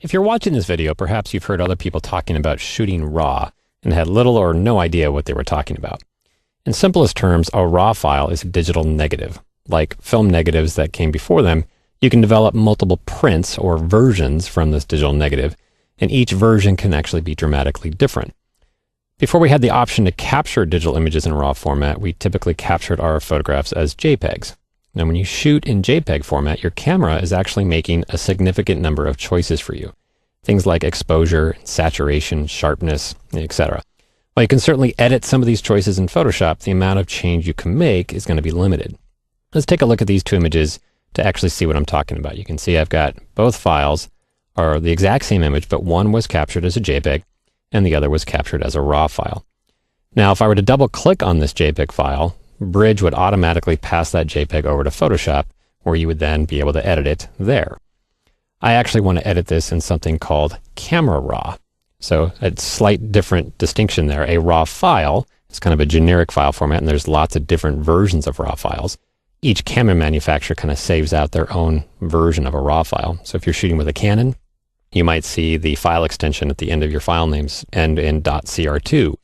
If you're watching this video, perhaps you've heard other people talking about shooting RAW and had little or no idea what they were talking about. In simplest terms, a RAW file is a digital negative. Like film negatives that came before them, you can develop multiple prints or versions from this digital negative, and each version can actually be dramatically different. Before we had the option to capture digital images in RAW format, we typically captured our photographs as JPEGs. Now, when you shoot in JPEG format, your camera is actually making a significant number of choices for you. Things like exposure, saturation, sharpness, etc. While you can certainly edit some of these choices in Photoshop, the amount of change you can make is going to be limited. Let's take a look at these two images to actually see what I'm talking about. You can see I've got both files are the exact same image, but one was captured as a JPEG and the other was captured as a RAW file. Now, if I were to double click on this JPEG file, Bridge would automatically pass that JPEG over to Photoshop, where you would then be able to edit it there. I actually want to edit this in something called Camera Raw. So a slight different distinction there. A RAW file is kind of a generic file format, and there's lots of different versions of RAW files. Each camera manufacturer kind of saves out their own version of a RAW file. So if you're shooting with a Canon, you might see the file extension at the end of your file names end in .cr2.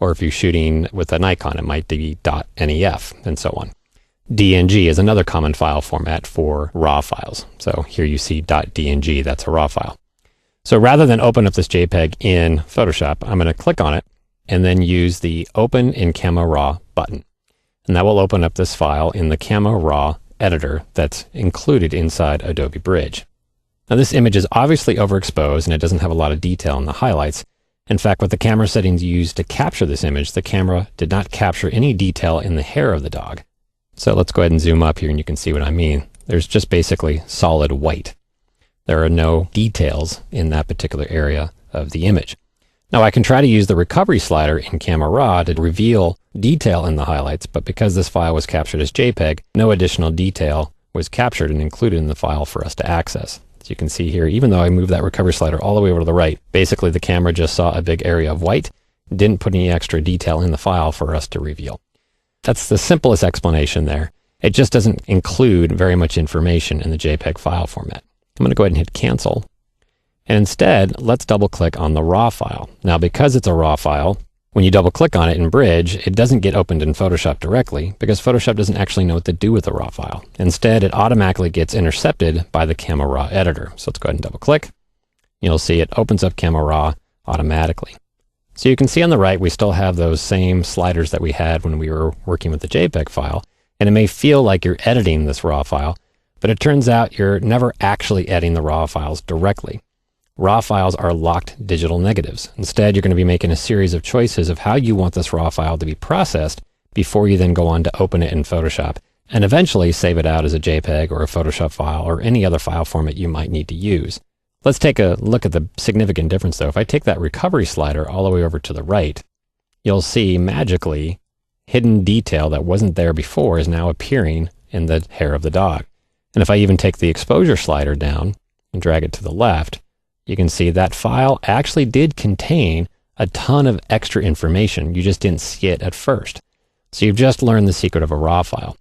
Or if you're shooting with a Nikon, it might be .nef and so on. DNG is another common file format for RAW files. So here you see .dng, that's a RAW file. So rather than open up this JPEG in Photoshop, I'm going to click on it and then use the Open in Camera Raw button. And that will open up this file in the Camera Raw editor that's included inside Adobe Bridge. Now this image is obviously overexposed and it doesn't have a lot of detail in the highlights. In fact, with the camera settings used to capture this image, the camera did not capture any detail in the hair of the dog. So let's go ahead and zoom up here and you can see what I mean. There's just basically solid white. There are no details in that particular area of the image. Now I can try to use the recovery slider in Camera Raw to reveal detail in the highlights, but because this file was captured as JPEG, no additional detail was captured and included in the file for us to access. As you can see here, even though I moved that recovery slider all the way over to the right, basically the camera just saw a big area of white, didn't put any extra detail in the file for us to reveal. That's the simplest explanation there. It just doesn't include very much information in the JPEG file format. I'm going to go ahead and hit cancel. And instead, let's double click on the RAW file. Now, because it's a RAW file, when you double click on it in Bridge, it doesn't get opened in Photoshop directly because Photoshop doesn't actually know what to do with the RAW file. Instead, it automatically gets intercepted by the Camera Raw editor. So let's go ahead and double click. You'll see it opens up Camera Raw automatically. So you can see on the right, we still have those same sliders that we had when we were working with the JPEG file. And it may feel like you're editing this RAW file, but it turns out you're never actually editing the RAW files directly. RAW files are locked digital negatives. Instead, you're going to be making a series of choices of how you want this RAW file to be processed before you then go on to open it in Photoshop and eventually save it out as a JPEG or a Photoshop file or any other file format you might need to use. Let's take a look at the significant difference though. If I take that recovery slider all the way over to the right, you'll see magically hidden detail that wasn't there before is now appearing in the hair of the dog. And if I even take the exposure slider down and drag it to the left, you can see that file actually did contain a ton of extra information. You just didn't see it at first. So you've just learned the secret of a RAW file.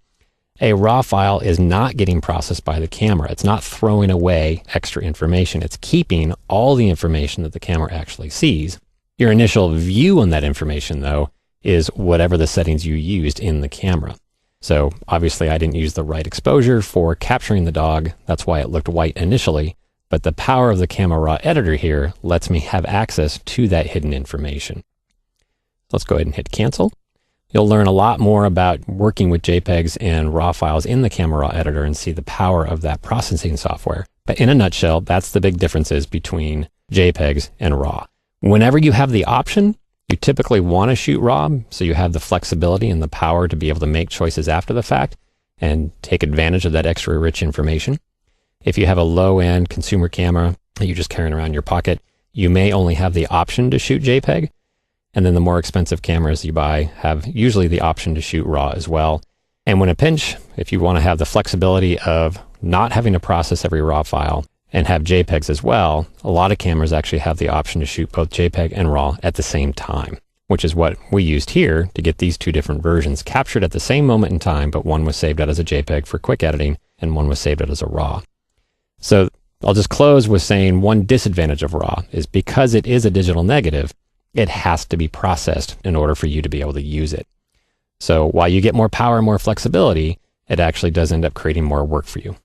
A RAW file is not getting processed by the camera. It's not throwing away extra information. It's keeping all the information that the camera actually sees. Your initial view on that information, though, is whatever the settings you used in the camera. So obviously I didn't use the right exposure for capturing the dog. That's why it looked white initially. But the power of the Camera Raw editor here lets me have access to that hidden information. Let's go ahead and hit cancel. You'll learn a lot more about working with JPEGs and RAW files in the Camera Raw editor and see the power of that processing software. But in a nutshell, that's the big differences between JPEGs and RAW. Whenever you have the option, you typically want to shoot RAW, so you have the flexibility and the power to be able to make choices after the fact and take advantage of that extra rich information. If you have a low-end consumer camera that you're just carrying around in your pocket, you may only have the option to shoot JPEG. And then the more expensive cameras you buy have usually the option to shoot RAW as well. And when a pinch, if you want to have the flexibility of not having to process every RAW file and have JPEGs as well, a lot of cameras actually have the option to shoot both JPEG and RAW at the same time, which is what we used here to get these two different versions captured at the same moment in time, but one was saved out as a JPEG for quick editing and one was saved out as a RAW. So I'll just close with saying one disadvantage of RAW is because it is a digital negative, it has to be processed in order for you to be able to use it. So while you get more power and more flexibility, it actually does end up creating more work for you.